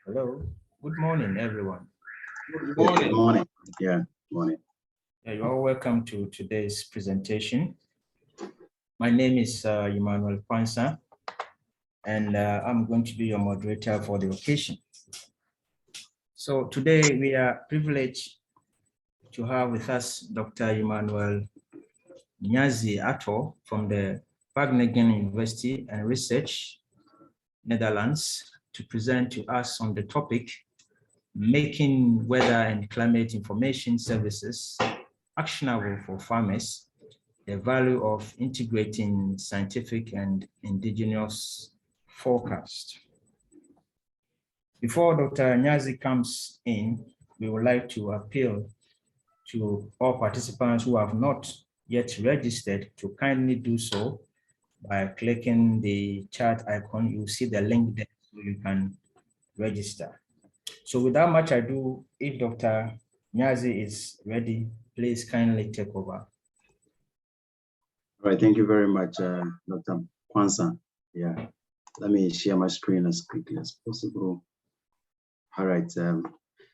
Hello. Good morning, everyone. Good Yeah, good morning. morning. Yeah, morning. You're all welcome to today's presentation. My name is Emmanuel M.N.A, and I'm going to be your moderator for the occasion. So today we are privileged to have with us Dr. Emmanuel M.N.A Nyadzi Attoh from the Wageningen University and Research, Netherlands, to present to us on the topic making weather and climate information services actionable for farmers, the value of integrating scientific and indigenous forecast. Before Dr. Nyadzi comes in, we would like to appeal to all participants who have not yet registered to kindly do so by clicking the chat icon. You'll see the link there so you can register. So without much ado, if Dr. Nyadzi is ready, please kindly take over. All right, thank you very much, Dr. Kwanzaa. Yeah, let me share my screen as quickly as possible. All right, so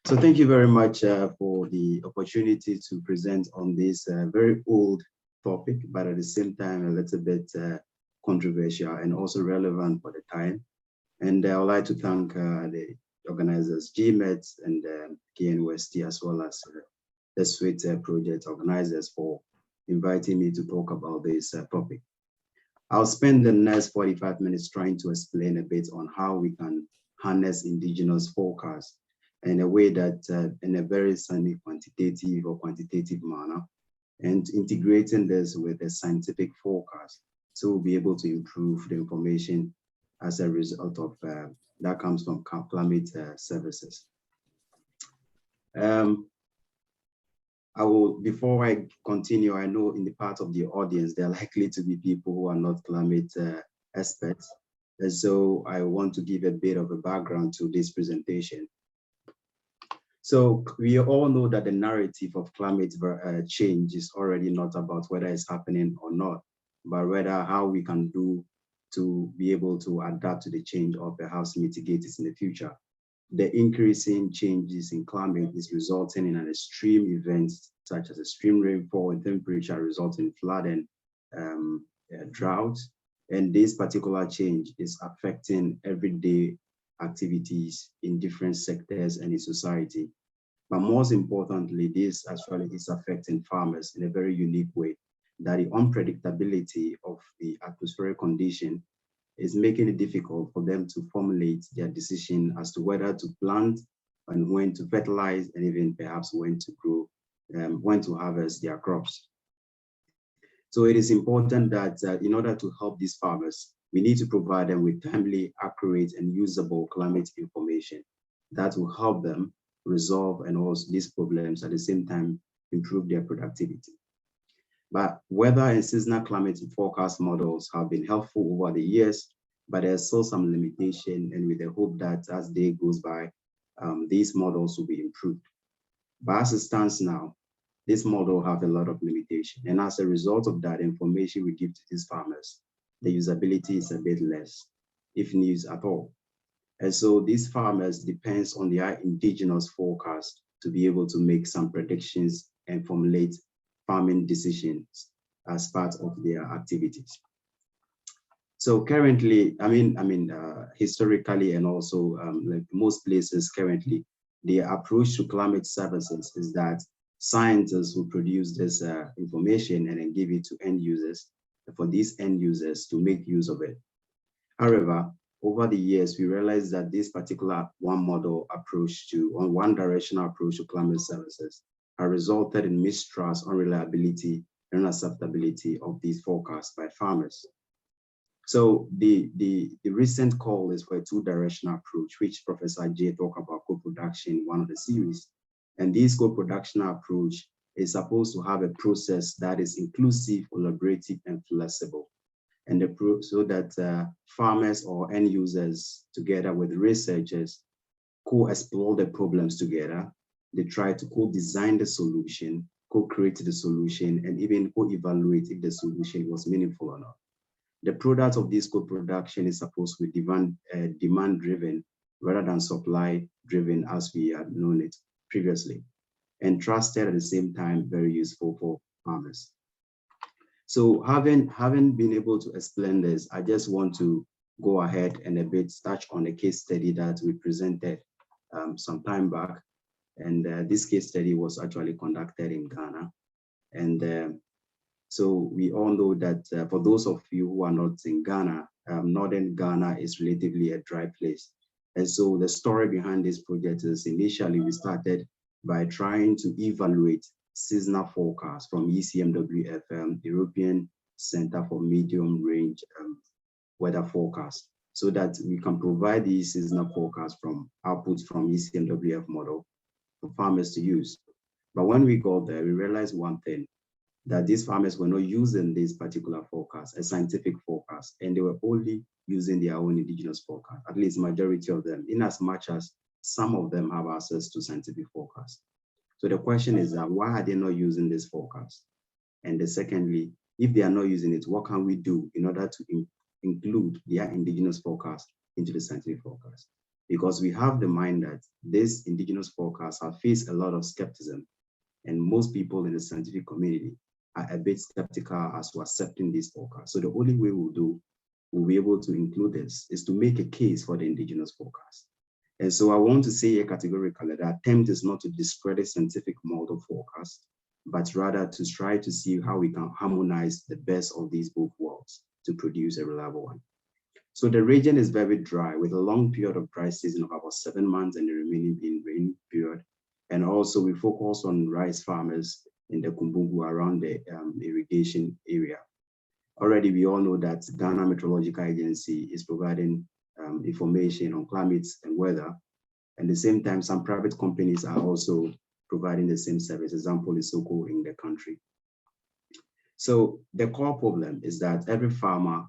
thank you very much for the opportunity to present on this very old topic, but at the same time, a little bit controversial and also relevant for the time. And I would like to thank the organizers, GMET and KNUST, as well as the SWIT project organizers for inviting me to talk about this topic. I'll spend the next 45 minutes trying to explain a bit on how we can harness indigenous forecasts in a way that in a very semi-quantitative or quantitative manner, and integrating this with a scientific forecast. So we'll be able to improve the information as a result of that comes from climate services. Before I continue, I know in the part of the audience, there are likely to be people who are not climate experts. And so I want to give a bit of a background to this presentation. So we all know that the narrative of climate change is already not about whether it's happening or not, but rather how we can do to be able to adapt to the change or perhaps mitigate it in the future. The increasing changes in climate is resulting in an extreme events such as extreme rainfall and temperature resulting in flooding, drought. And this particular change is affecting everyday activities in different sectors and in society. But most importantly, this actually is affecting farmers in a very unique way, that the unpredictability of the atmospheric condition is making it difficult for them to formulate their decision as to whether to plant and when to fertilize, and even perhaps when to grow, when to harvest their crops. So it is important that in order to help these farmers, we need to provide them with timely, accurate, and usable climate information that will help them resolve and also these problems at the same time improve their productivity. But weather and seasonal climate forecast models have been helpful over the years, but there's still some limitation, and with the hope that as day goes by, these models will be improved. But as it stands now, this model have a lot of limitation. And as a result of that information we give to these farmers, the usability is a bit less, if used at all. And so these farmers depends on their indigenous forecast to be able to make some predictions and formulate farming decisions as part of their activities. So currently, historically, and also like most places currently, the approach to climate services is that scientists will produce this information and then give it to end users, for these end users to make use of it. However, over the years, we realized that this particular one-model approach to, one-directional approach to climate services has resulted in mistrust, unreliability, and unacceptability of these forecasts by farmers. So the recent call is for a two-directional approach, which Professor J talked about co-production in one of the series. And this co-productional approach is supposed to have a process that is inclusive, collaborative, and flexible. And so that farmers or end users, together with researchers, co-explore the problems together. They try to co-design the solution, co-create the solution, and even co-evaluate if the solution was meaningful or not. The product of this co-production is supposed to be demand-driven rather than supply-driven as we had known it previously, and trusted at the same time, very useful for farmers. So having been able to explain this, I just want to go ahead and a bit touch on a case study that we presented some time back. And this case study was actually conducted in Ghana. And so we all know that for those of you who are not in Ghana, northern Ghana is relatively a dry place. And so the story behind this project is initially we started by trying to evaluate seasonal forecast from ECMWF, European Center for Medium Range Weather Forecast, so that we can provide these seasonal forecasts from outputs from ECMWF model for farmers to use. But when we got there, we realized one thing, that these farmers were not using this particular forecast, a scientific forecast, and they were only using their own indigenous forecast, at least majority of them, in as much as some of them have access to scientific forecast. So the question is that why are they not using this forecast? And secondly, if they are not using it, what can we do in order to include their indigenous forecast into the scientific forecast? Because we have the mind that this indigenous forecast have faced a lot of skepticism, and most people in the scientific community are a bit skeptical as to accepting this forecast. So the only way we'll be able to include this is to make a case for the indigenous forecast. And so I want to say here categorically that the attempt is not to discredit scientific model forecast, but rather to try to see how we can harmonize the best of these both worlds to produce a reliable one. So the region is very dry with a long period of dry season of about 7 months and the remaining being rain period. And also we focus on rice farmers in the Kumbungu around the irrigation area. Already we all know that Ghana Meteorological Agency is providing information on climate and weather. At the same time, some private companies are also providing the same service. Example is Soko in the country. So the core problem is that every farmer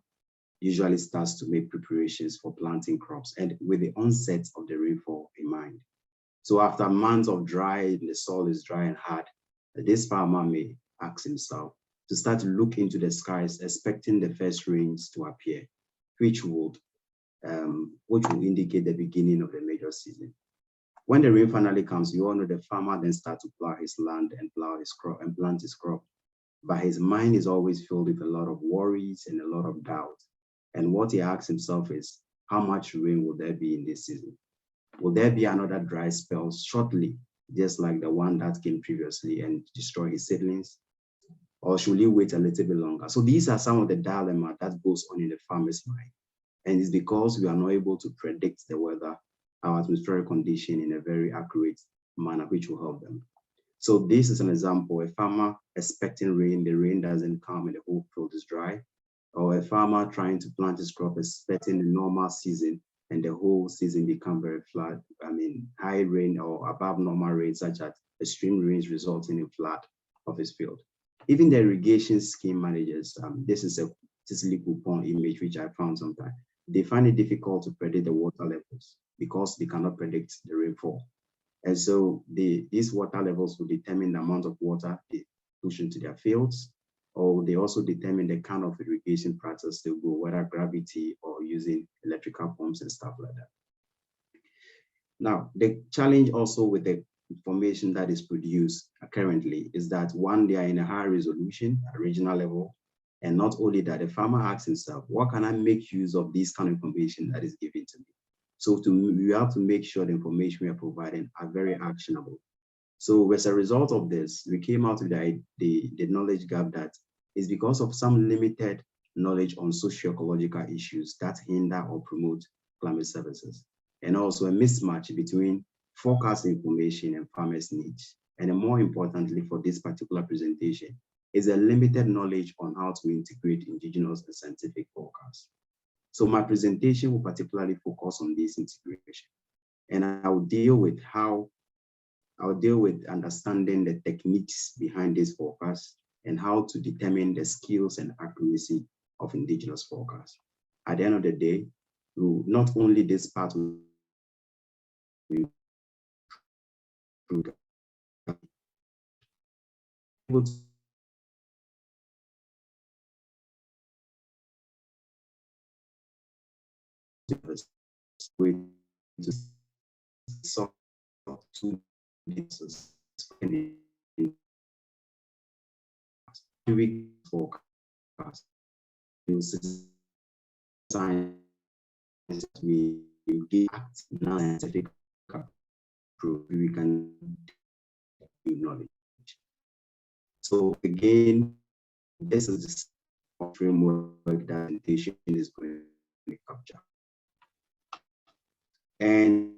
usually starts to make preparations for planting crops and with the onset of the rainfall in mind. So after months of dry, the soil is dry and hard, this farmer may ask himself to start to look into the skies, expecting the first rains to appear, which will indicate the beginning of the major season. When the rain finally comes, you all know the farmer then starts to plow his land and plow his crop and plant his crop. But his mind is always filled with a lot of worries and a lot of doubt. And what he asks himself is, how much rain will there be in this season? Will there be another dry spell shortly, just like the one that came previously and destroyed his seedlings? Or should he wait a little bit longer? So these are some of the dilemma that goes on in the farmer's mind. And it's because we are not able to predict the weather, our atmospheric condition in a very accurate manner, which will help them. So this is an example, a farmer expecting rain, the rain doesn't come and the whole field is dry. Or a farmer trying to plant his crop expecting a normal season and the whole season become very flood. High rain or above normal rain, such as extreme rains resulting in flood of his field. Even the irrigation scheme managers, this is a Sicily coupon image which I found sometime. They find it difficult to predict the water levels because they cannot predict the rainfall. And so these water levels will determine the amount of water they push into their fields, or they also determine the kind of irrigation practice they go, whether gravity or using electrical pumps and stuff like that. Now, the challenge also with the information that is produced currently is that one, they are in a high resolution at regional level. And not only that, the farmer asks himself, what can I make use of this kind of information that is given to me? So we have to make sure the information we are providing are very actionable. So as a result of this, we came out with the knowledge gap that is because of some limited knowledge on socio-ecological issues that hinder or promote climate services. And also a mismatch between forecast information and farmers' needs. And more importantly for this particular presentation is a limited knowledge on how to integrate indigenous and scientific forecasts. So my presentation will particularly focus on this integration. And I'll deal with understanding the techniques behind this forecast and how to determine the skills and accuracy of indigenous forecasts. At the end of the day, not only this part will be able to with to solve two differences. We forecast science we give non-scientific approach, we can do knowledge. So again, this is the framework that adaptation is going to capture. And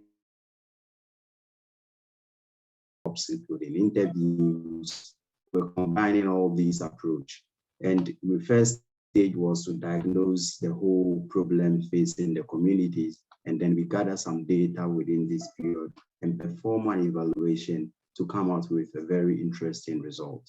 including interviews, we're combining all these approach. And the first stage was to diagnose the whole problem facing the communities. And then we gather some data within this period and perform an evaluation to come out with a very interesting result.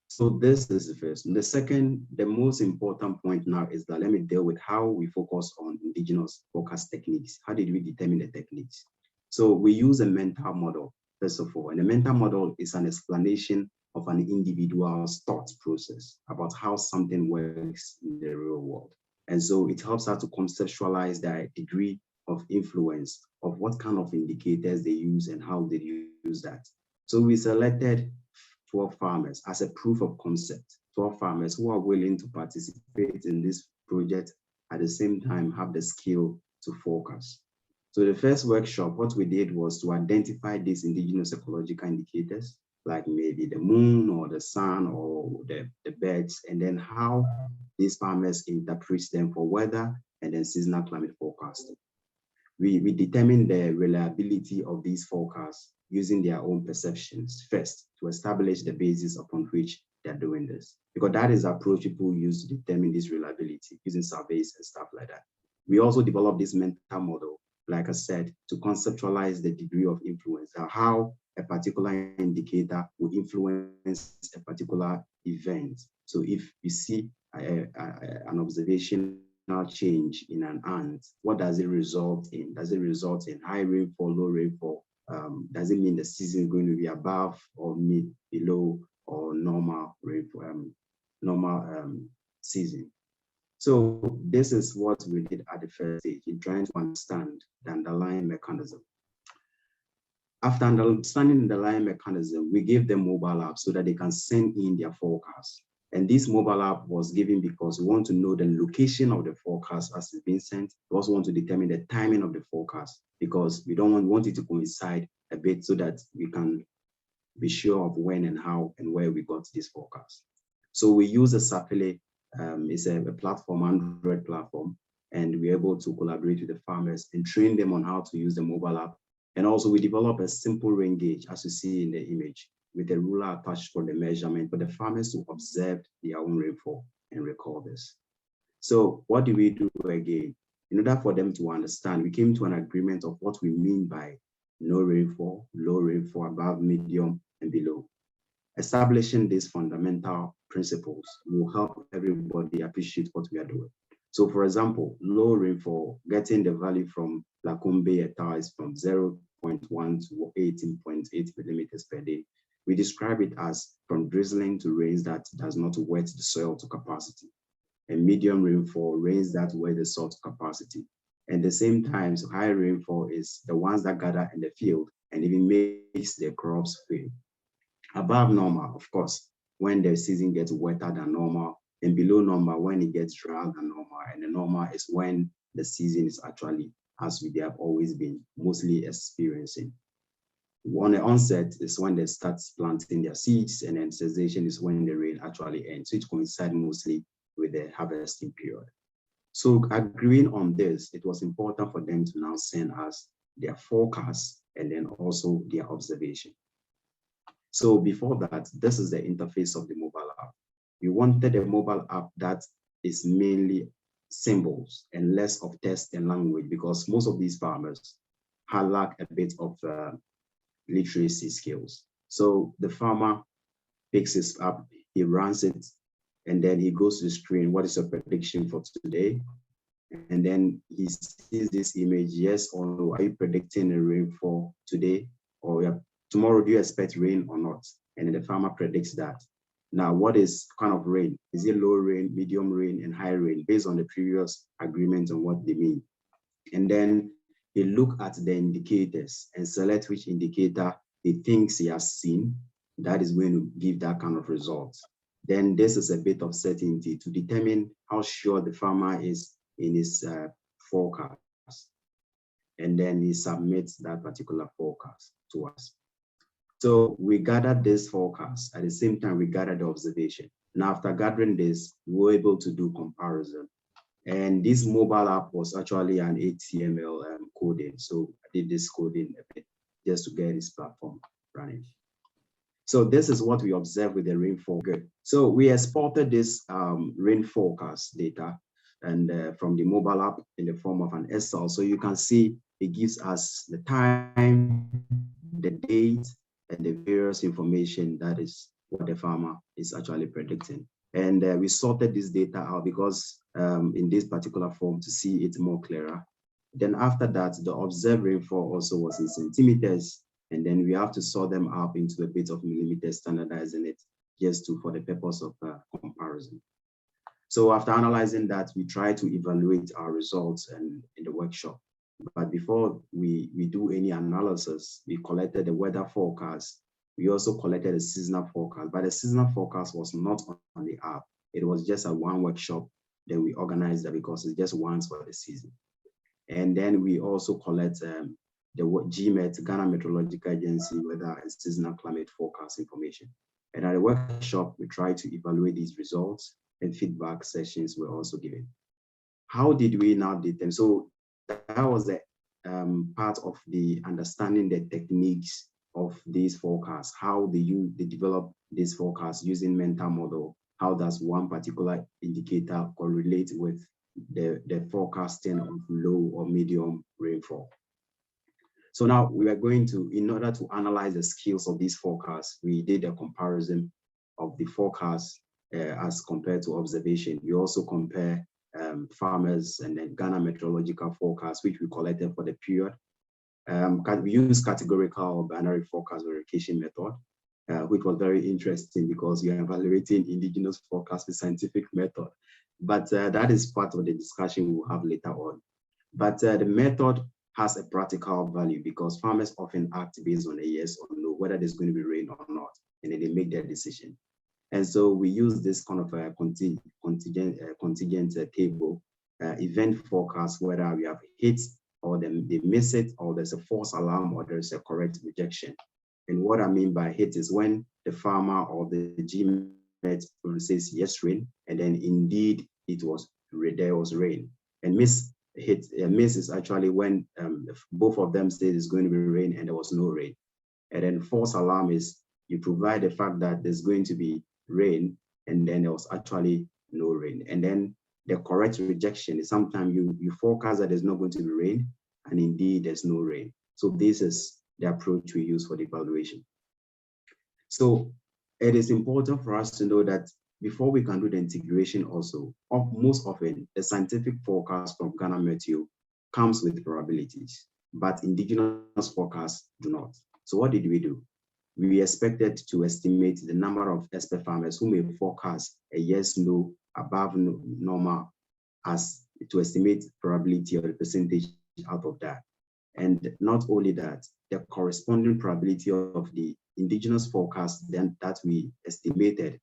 So this is the first. The second, the most important point now is that let me deal with how we focus on indigenous forecast techniques. How did we determine the techniques? So we use a mental model, first of all, and a mental model is an explanation of an individual's thought process about how something works in the real world. And so it helps us to conceptualize the degree of influence of what kind of indicators they use and how they use that. So we selected 12 farmers as a proof of concept, 12 farmers who are willing to participate in this project at the same time have the skill to forecast. So the first workshop, what we did was to identify these indigenous ecological indicators, like maybe the moon or the sun or the birds, and then how these farmers interpret them for weather and then seasonal climate forecasting. We determine the reliability of these forecasts using their own perceptions first to establish the basis upon which they're doing this. Because that is the approach people use to determine this reliability using surveys and stuff like that. We also developed this mental model, like I said, to conceptualize the degree of influence, how a particular indicator will influence a particular event. So if you see an observation change in an ant, what does it result in? Does it result in high rainfall, low rainfall? Does it mean the season is going to be above or mid, below, or normal rainfall, season? So this is what we did at the first stage in trying to understand the underlying mechanism. After understanding the underlying mechanism, we gave them mobile apps so that they can send in their forecast. And this mobile app was given because we want to know the location of the forecast as it's being sent. We also want to determine the timing of the forecast because we don't want it to coincide a bit so that we can be sure of when and how and where we got this forecast. So we use a Sapele, it's a platform, Android platform, and we're able to collaborate with the farmers and train them on how to use the mobile app. And also we develop a simple rain gauge, as you see in the image, with a ruler attached for the measurement, for the farmers to observe their own rainfall and record this. So what do we do again? In order for them to understand, we came to an agreement of what we mean by no rainfall, low rainfall, above, medium, and below. Establishing these fundamental principles will help everybody appreciate what we are doing. So for example, low rainfall, getting the value from Lacombe et al. Is from 0.1 to 18.8 millimeters per day. We describe it as from drizzling to rains that does not wet the soil to capacity. And medium rainfall, rains that wet the soil to capacity. And at the same time, so high rainfall is the ones that gather in the field and even makes the crops fail. Above normal, of course, when the season gets wetter than normal, and below normal when it gets drier than normal. And the normal is when the season is actually, as we have always been, mostly experiencing. On the onset is when they start planting their seeds, and then cessation is when the rain actually ends. So it coincides mostly with the harvesting period. So agreeing on this, it was important for them to now send us their forecast and then also their observation. So before that, this is the interface of the mobile app. We wanted a mobile app that is mainly symbols and less of text and language because most of these farmers lack a bit of literacy skills. So the farmer picks his app, he runs it, and then he goes to the screen, what is your prediction for today? And then he sees this image, yes or no, are you predicting a rainfall today? Or tomorrow, do you expect rain or not? And then the farmer predicts that. Now, what is kind of rain? Is it low rain, medium rain, and high rain based on the previous agreement on what they mean? And then he look at the indicators and select which indicator he thinks he has seen. That is going to give that kind of result. Then this is a bit of certainty to determine how sure the farmer is in his forecast. And then he submits that particular forecast to us. So we gathered this forecast. At the same time, we gathered the observation. And after gathering this, we were able to do comparison. And this mobile app was actually an HTML coding. So I did this coding a bit just to get this platform running. So this is what we observed with the rainfall. Good. So we exported this rain forecast data and from the mobile app in the form of an Excel. So you can see it gives us the time, the date, and the various information that is what the farmer is actually predicting. And we sorted this data out because in this particular form to see it more clearer. Then after that, the observed rainfall also was in centimeters. And then we have to sort them up into a bit of millimeters, standardizing it just for the purpose of comparison. So after analyzing that, we try to evaluate our results in the workshop. But before we do any analysis, we collected the weather forecast. We also collected a seasonal forecast, but the seasonal forecast was not on the app. It was just a one workshop that we organized that because it's just once for the season. And then we also collect the GMET, Ghana Meteorological Agency, weather and seasonal climate forecast information. And at the workshop, we try to evaluate these results, and feedback sessions were also given. How did we now determine? So that was the part of the understanding the techniques of these forecasts, how they develop this forecast using mental model. How does one particular indicator correlate with the forecasting of low or medium rainfall? So now we are going to, in order to analyze the skills of these forecasts, we did a comparison of the forecast as compared to observation. We also compare farmers and then Ghana meteorological forecast, which we collected for the period. We use categorical binary forecast verification method, which was very interesting because you're evaluating indigenous forecast with scientific method. But that is part of the discussion we'll have later on. But the method has a practical value because farmers often act based on a yes or no, whether there's going to be rain or not, and then they make their decision. And so we use this kind of a contingent table, event forecast, whether we have hit or they miss it, or there's a false alarm, or there's a correct rejection. And what I mean by hit is when the farmer or the GMET says yes rain, and then indeed there was rain. And miss is actually when both of them say it's going to be rain and there was no rain. And then false alarm is you provide the fact that there's going to be rain and then there was actually no rain. And then the correct rejection is sometimes you forecast that there's not going to be rain and indeed there's no rain. So this is the approach we use for the evaluation. So it is important for us to know that before we can do the integration also, most often the scientific forecast from Ghana Meteo comes with probabilities, but indigenous forecasts do not. So what did we do? We expected to estimate the number of expert farmers who may forecast a yes, no, above normal as to estimate probability or the percentage out of that. And not only that, the corresponding probability of the indigenous forecast then that we estimated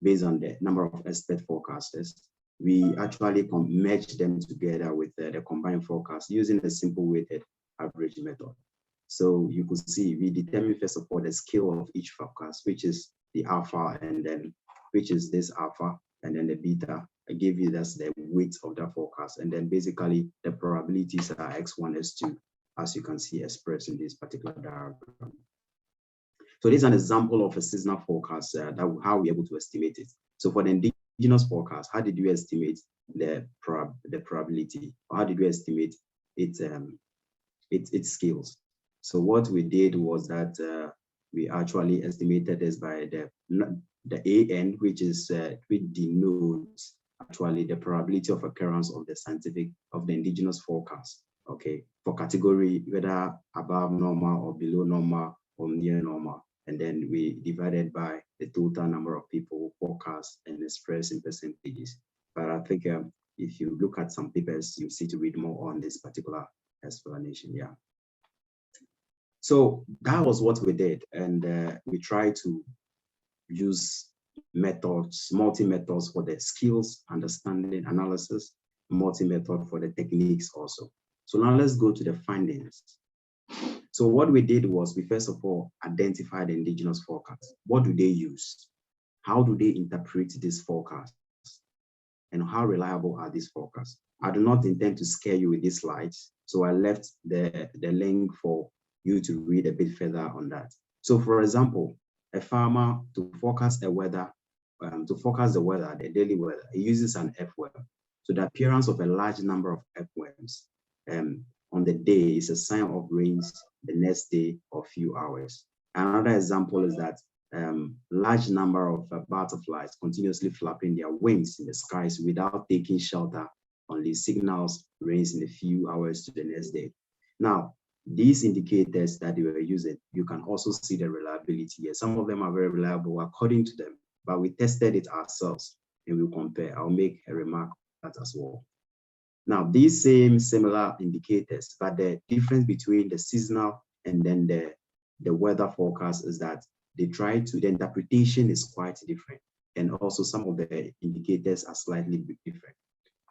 based on the number of expert forecasters, we actually merge them together with the combined forecast using a simple weighted average method. So you could see we determine first of all the scale of each forecast, which is the alpha, and then which is this alpha, and then the beta. I give you that's the weight of that forecast, and then basically the probabilities are x1, x2, as you can see expressed in this particular diagram. So this is an example of a seasonal forecast, how we're able to estimate it. So for the indigenous forecast, how did you estimate the probability? Or how did you estimate its scales? So what we did was that we actually estimated this by the AN, which denotes actually the probability of occurrence of the indigenous forecast. Okay, for category whether above normal or below normal or near normal. And then we divided by the total number of people who forecast and express in percentages. But I think if you look at some papers, you see to read more on this particular explanation. Yeah. So that was what we did, and we tried to use methods, multi-methods for the skills, understanding, analysis, multi-method for the techniques also. So now let's go to the findings. So what we did was we first of all identified the indigenous forecast. What do they use? How do they interpret this forecast? And how reliable are these forecasts? I do not intend to scare you with these slides, so I left the link for you to read a bit further on that. So for example, a farmer to forecast the weather, the daily weather, he uses an earthworm. So the appearance of a large number of earthworms on the day is a sign of rains the next day or few hours. Another example is that large number of butterflies continuously flapping their wings in the skies without taking shelter only signals rains in a few hours to the next day. Now, these indicators that they were using, you can also see the reliability here. Some of them are very reliable according to them, but we tested it ourselves and we'll compare. I'll make a remark on that as well. Now, these similar indicators, but the difference between the seasonal and then the weather forecast is that the interpretation is quite different. And also some of the indicators are slightly different.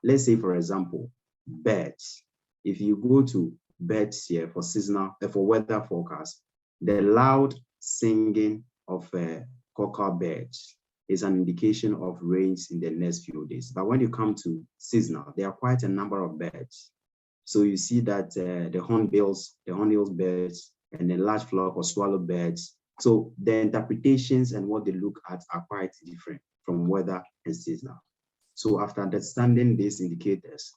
Let's say, for example, birds. If you go to birds here for for weather forecast, the loud singing of cocker birds is an indication of rains in the next few days. But when you come to seasonal, there are quite a number of birds. So you see that the hornbills birds, and the large flock of swallow birds. So the interpretations and what they look at are quite different from weather and seasonal. So after understanding these indicators,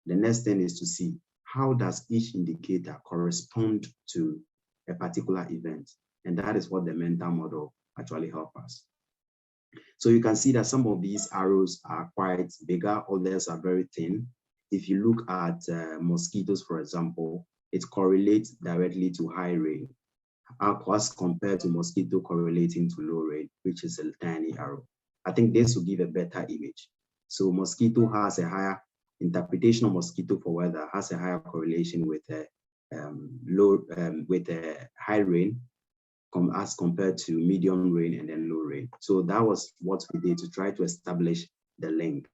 the next thing is to see how does each indicator correspond to a particular event. And that is what the mental model actually helps us. So you can see that some of these arrows are quite bigger, others are very thin. If you look at mosquitoes, for example, it correlates directly to high rain, as compared to mosquito correlating to low rain, which is a tiny arrow. I think this will give a better image. So mosquito has a higher interpretation of mosquito for weather, has a higher correlation with high rain as compared to medium rain and then low rain. So that was what we did to try to establish the link.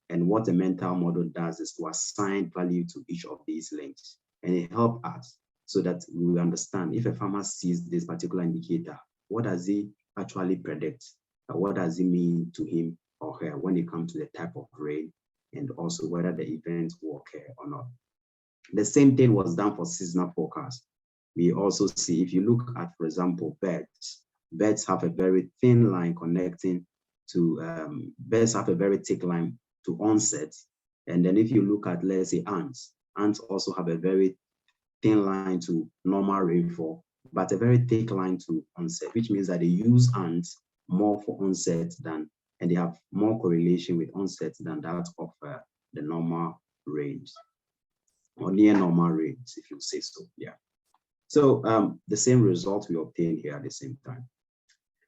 And what the mental model does is to assign value to each of these links. And it helps us so that we understand if a farmer sees this particular indicator, what does he actually predict? What does it mean to him or her when it comes to the type of rain and also whether the event will occur or not. The same thing was done for seasonal forecast. We also see, if you look at, for example, birds have a very thin line connecting to, birds have a very thick line to onset. And then if you look at, let's say, ants also have a very thin line to normal rainfall, but a very thick line to onset, which means that they use ants more for onset and they have more correlation with onset than that of the normal range or near normal range, if you say so. Yeah. So the same result we obtained here at the same time.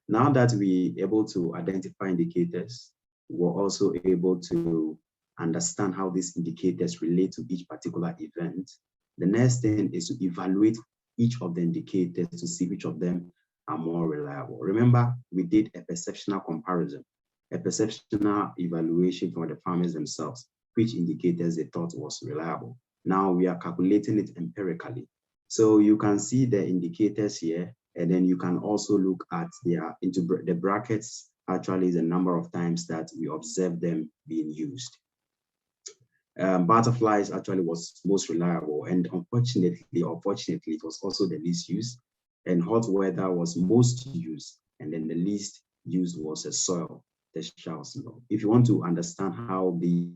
Now that we're able to identify indicators, we're also able to understand how these indicators relate to each particular event. The next thing is to evaluate each of the indicators to see which of them are more reliable. Remember, we did a perceptional comparison, a perceptional evaluation from the farmers themselves, which indicators they thought was reliable. Now we are calculating it empirically. So you can see the indicators here, and then you can also look at into the brackets, actually the number of times that we observe them being used. Butterflies actually was most reliable, and unfortunately or fortunately, it was also the least used. And hot weather was most used, and then the least used was a soil, the shells. If you want to understand how the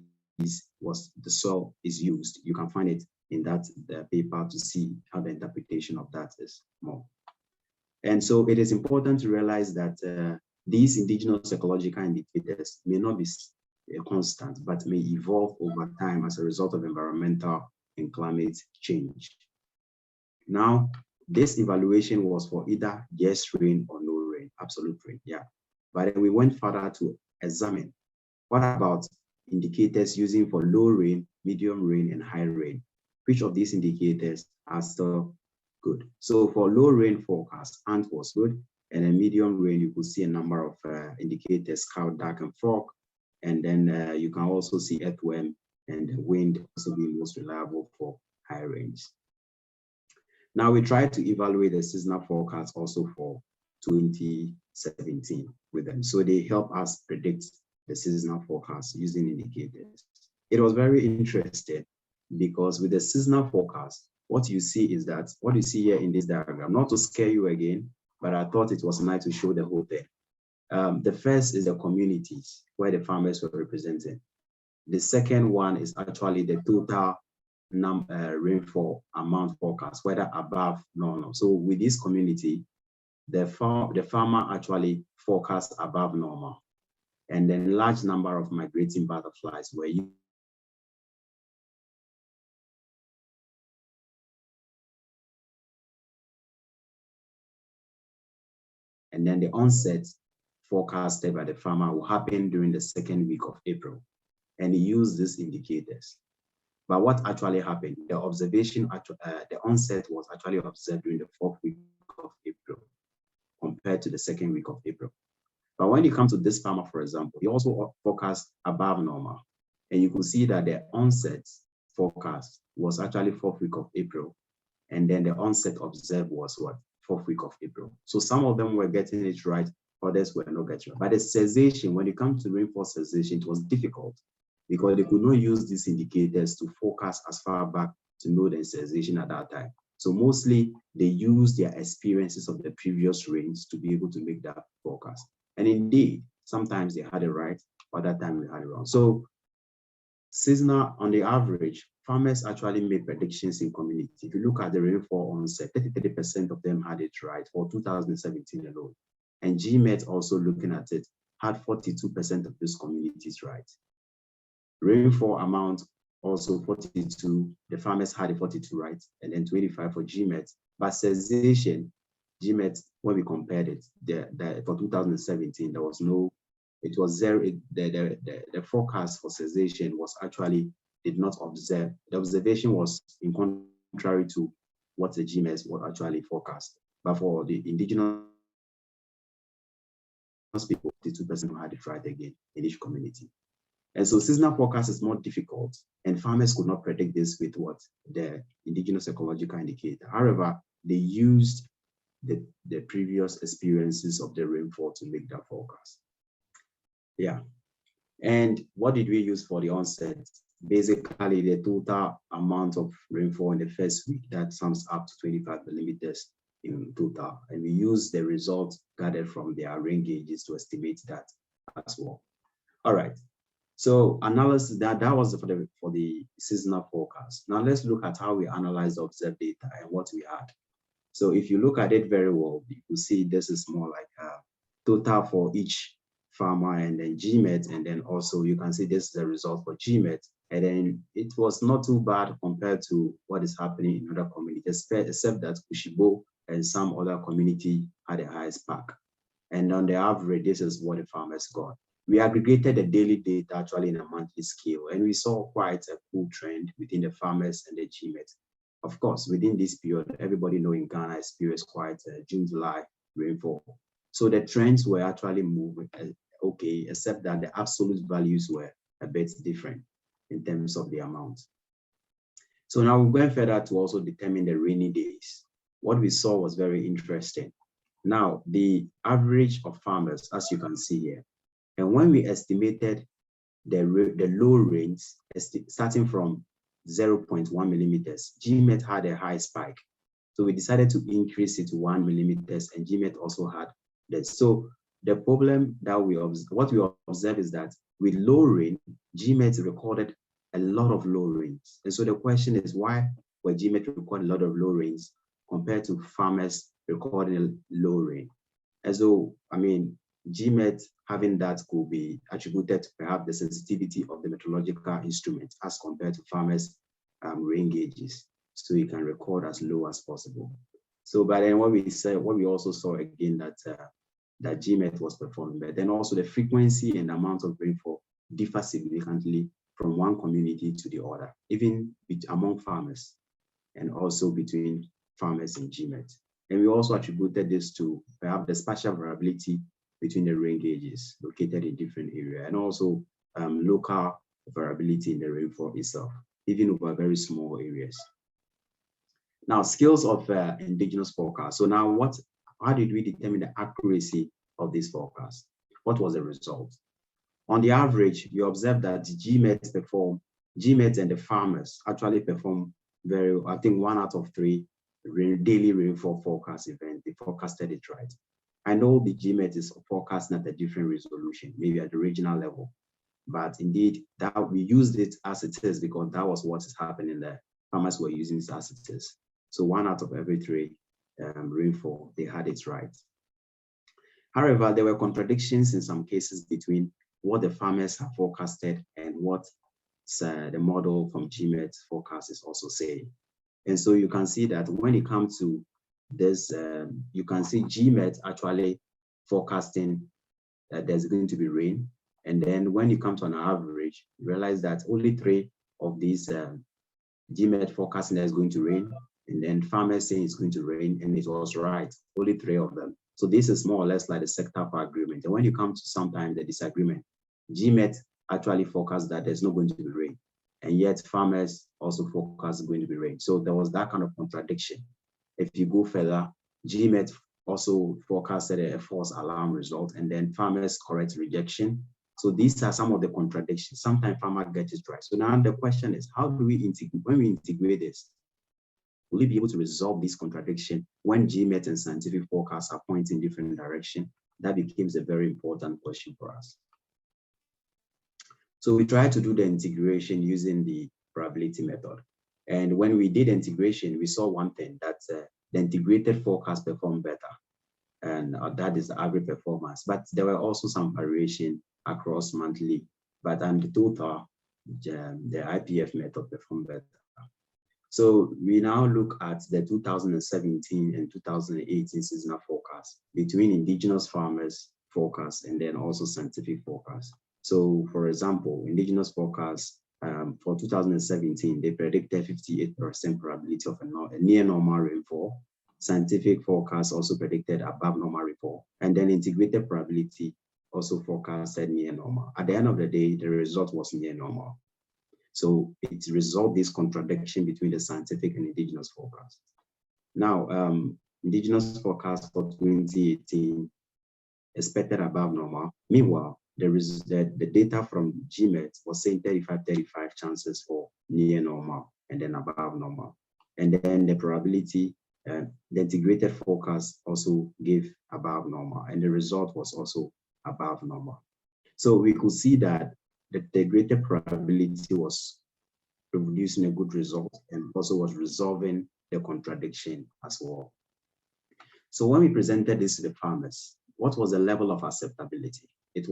soil is used, you can find it in that paper to see how the interpretation of that is more. And so it is important to realize that these indigenous ecological indicators may not be constant, but may evolve over time as a result of environmental and climate change. Now, this evaluation was for either yes rain or no rain, absolute rain, yeah. But then we went further to examine what about indicators using for low rain, medium rain, and high rain, which of these indicators are still good. So for low rain forecast, ant was good, and a medium rain, you could see a number of indicators, scout, dark, and fog. And then you can also see earthworm and wind also being most reliable for high rains. Now we try to evaluate the seasonal forecast also for 2017 with them. So they help us predict the seasonal forecast using indicators. It was very interesting because with the seasonal forecast, what you see is that, what you see here in this diagram, not to scare you again, but I thought it was nice to show the whole thing. The first is the communities where the farmers were represented. The second one is actually the total rainfall amount forecast, whether above normal. So with this community, the farmer actually forecast above normal. And then large number of migrating butterflies were used. And then the onset forecasted by the farmer will happen during the second week of April. And he used these indicators. But what actually happened, the observation, the onset was actually observed during the fourth week of April compared to the second week of April. But when you come to this farmer, for example, he also forecast above normal. And you can see that the onset forecast was actually fourth week of April. And then the onset observed was what? Fourth week of April. So some of them were getting it right, others were not getting it right. But the cessation, when it comes to rainfall cessation, it was difficult because they could not use these indicators to forecast as far back to know the cessation at that time. So mostly they used their experiences of the previous rains to be able to make that forecast. And indeed, sometimes they had it right, other times they had it wrong. So seasonal, on the average, farmers actually made predictions in community. If you look at the rainfall onset, 33% of them had it right for 2017 alone. And GMET, also looking at it, had 42% of those communities right. Rainfall amount, also 42, the farmers had a 42 right, and then 25 for GMET. But cessation, GMET, when we compared it, for 2017, there was no, it was zero. The forecast for cessation was actually, did not observe. The observation was in contrary to what the GMS was actually forecast. But for the indigenous people, 52% had it right again in each community. And so seasonal forecast is more difficult, and farmers could not predict this with what? The indigenous ecological indicator. However, they used the previous experiences of the rainfall to make that forecast. Yeah. And what did we use for the onset? Basically, the total amount of rainfall in the first week that sums up to 25 millimeters in total. And we use the results gathered from their rain gauges to estimate that as well. All right. So analysis, that was for the seasonal forecast. Now let's look at how we analyze the observed data and what we had. So if you look at it very well, you can see this is more like a total for each farmer, and then GMET, and then also you can see this is the result for GMET. And then it was not too bad compared to what is happening in other communities, except that Kushibo and some other community had the highest pack. And on the average, this is what the farmers got. We aggregated the daily data actually in a monthly scale, and we saw quite a cool trend within the farmers and the GMET. Of course, within this period, everybody know in Ghana experienced quite a June, July rainfall. So the trends were actually moving okay, except that the absolute values were a bit different in terms of the amount. So now we're going further to also determine the rainy days. What we saw was very interesting. Now, the average of farmers, as you can see here, and when we estimated the low rains, starting from 0.1 millimeters, GMET had a high spike. So we decided to increase it to 1 millimeters, and GMET also had that. So the problem that what we observe is that with low rain, GMET recorded a lot of low rains. And so the question is, why were GMET recording a lot of low rains compared to farmers recording low rain? And so, I mean, GMET having that could be attributed to perhaps the sensitivity of the meteorological instrument as compared to farmers' rain gauges, so you can record as low as possible. So, but then what we also saw again that GMET was performing, but then also the frequency and amount of rainfall differ significantly from one community to the other, even among farmers. and also between farmers and GMET. And we also attributed this to perhaps the spatial variability between the rain gauges located in different areas, and also local variability in the rainfall itself, even over very small areas. Now, skills of indigenous forecast. So now how did we determine the accuracy of this forecast? What was the result? On the average, you observe that GMET and the farmers actually perform I think 1 out of 3 daily rainfall forecast events, they forecasted it right. I know the GMET is forecasting at a different resolution, maybe at the regional level, but indeed that we used it as it is because that was what is happening there. Farmers were using it as it is. So 1 out of every 3 rainfall, they had it right. However, there were contradictions in some cases between what the farmers have forecasted and what the model from GMET forecast is also saying. And so you can see that when it comes to this, you can see GMET actually forecasting that there's going to be rain. And then when you come to an average, you realize that only 3 of these GMET forecasting that is going to rain, and then farmers saying it's going to rain, and it was right, only 3 of them. So this is more or less like the sector for agreement. And when you come to sometimes the disagreement, GMET actually forecast that there's not going to be rain, and yet farmers also forecast going to be rain. So there was that kind of contradiction. If you go further, GMET also forecasted a false alarm result, and then farmers correct rejection. So these are some of the contradictions. Sometimes farmers get it right. So now the question is, how do we integrate, when we integrate this, will we be able to resolve this contradiction when GMET and scientific forecasts are pointing in different directions? That becomes a very important question for us. So we tried to do the integration using the probability method. And when we did integration, we saw one thing, that the integrated forecast performed better. And that is the average performance. But there were also some variation across monthly. But the total, the IPF method performed better. So we now look at the 2017 and 2018 seasonal forecast between indigenous farmers forecast and then also scientific forecast. So for example, indigenous forecast for 2017, they predicted 58% probability of a near normal rainfall. Scientific forecast also predicted above normal rainfall. And then integrated probability also forecasted near normal. At the end of the day, the result was near normal. So it resolved this contradiction between the scientific and indigenous forecast. Now, indigenous forecast for 2018 expected above normal. Meanwhile, the data from GMET was saying 35 chances for near normal and then above normal. And then the probability, the integrated forecast also gave above normal, and the result was also above normal. So we could see that the integrated probability was producing a good result and also was resolving the contradiction as well. So when we presented this to the farmers, what was the level of acceptability? It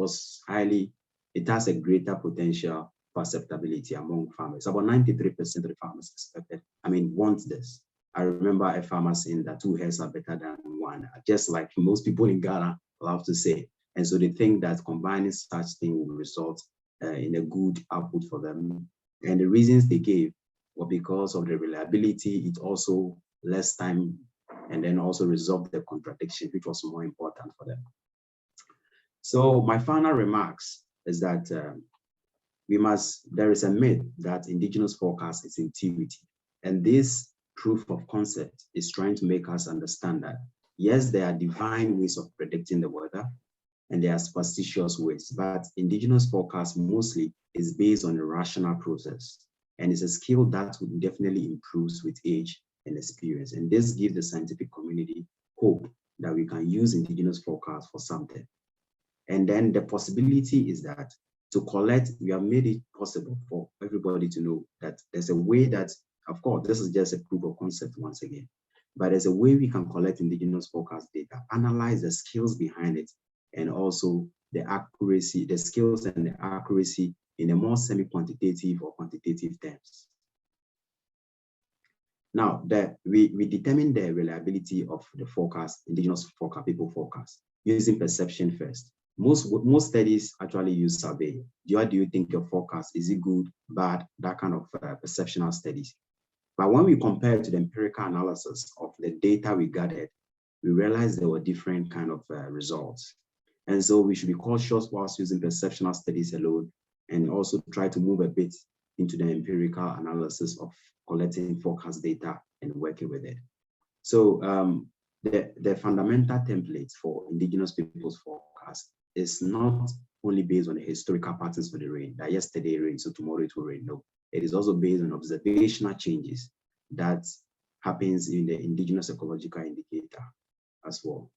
has a greater potential for acceptability among farmers. About 93% of the farmers want this. I remember a farmer saying that 2 heads are better than 1, just like most people in Ghana love to say. And so they think that combining such thing will result in a good output for them. And the reasons they gave were because of the reliability, it also less time, and then also resolved the contradiction, which was more important for them. So my final remarks is that there is a myth that indigenous forecast is intuitive. And this proof of concept is trying to make us understand that, yes, there are divine ways of predicting the weather, and there are superstitious ways, but indigenous forecast mostly is based on a rational process. And it's a skill that would definitely improve with age and experience. And this gives the scientific community hope that we can use indigenous forecast for something. And then the possibility is that to collect, we have made it possible for everybody to know that there's a way that, of course, this is just a proof of concept once again, but there's a way we can collect indigenous forecast data, analyze the skills behind it, and also the accuracy, the skills and the accuracy in a more semi-quantitative or quantitative terms. Now, we determine the reliability of the forecast, indigenous forecast, people forecast, using perception first. Most studies actually use survey. What do you think your forecast? Is it good, bad? That kind of perceptional studies. But when we compare it to the empirical analysis of the data we gathered, we realized there were different kind of results. And so we should be cautious whilst using perceptional studies alone, and also try to move a bit into the empirical analysis of collecting forecast data and working with it. So the fundamental template for indigenous people's forecast is not only based on the historical patterns for the rain, that yesterday rained, so tomorrow it will rain. No, it is also based on observational changes that happens in the indigenous ecological indicator as well.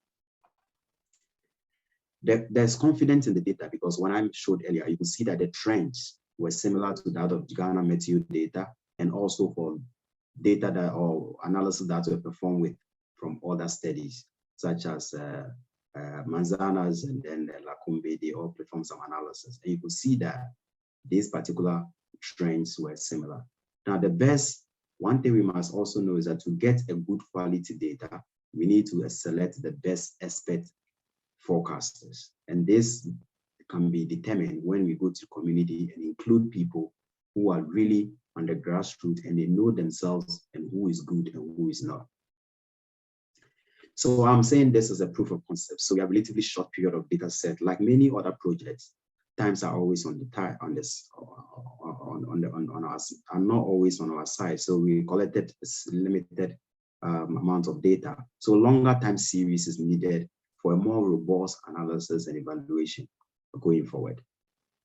There's confidence in the data because when I showed earlier, you can see that the trends were similar to that of Ghana Meteo data, and also for data that or analysis that were performed with from other studies, such as Manzanas and then Lacombe, they all performed some analysis. And you can see that these particular trends were similar. Now, one thing we must also know is that to get a good quality data, we need to select the best expert forecasters. And this can be determined when we go to community and include people who are really on the grassroots and they know themselves and who is good and who is not. So I'm saying this is a proof of concept. So we have a relatively short period of data set. Like many other projects, times are always on the time on this on us are not always on our side. So we collected a limited amount of data. So longer time series is needed for a more robust analysis and evaluation going forward.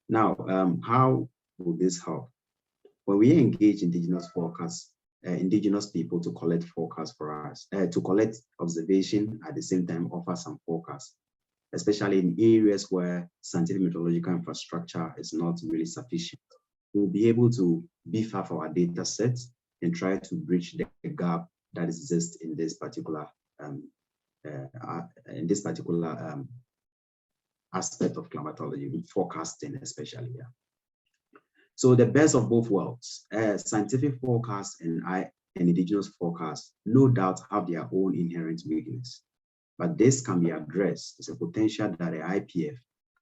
Now, how will this help? When we engage indigenous forecasts, indigenous people to collect forecasts for us, to collect observation at the same time offer some forecasts, especially in areas where scientific methodological infrastructure is not really sufficient. We'll be able to beef up our data sets and try to bridge the gap that exists in this particular aspect of climatology, with forecasting especially. Yeah. So the best of both worlds, scientific forecasts and indigenous forecasts, no doubt have their own inherent weakness, but this can be addressed. There's a potential that the IPF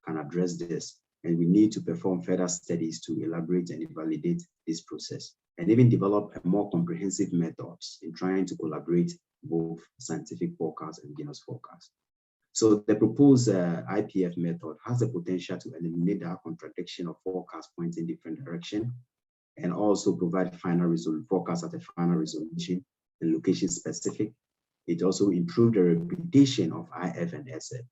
can address this, and we need to perform further studies to elaborate and validate this process, and even develop a more comprehensive methods in trying to collaborate both scientific forecasts and indigenous forecasts. So the proposed IPF method has the potential to eliminate the contradiction of forecasts pointing in different direction, and also provide final forecasts at a final resolution and location specific. It also improves the reputation of IF and SF.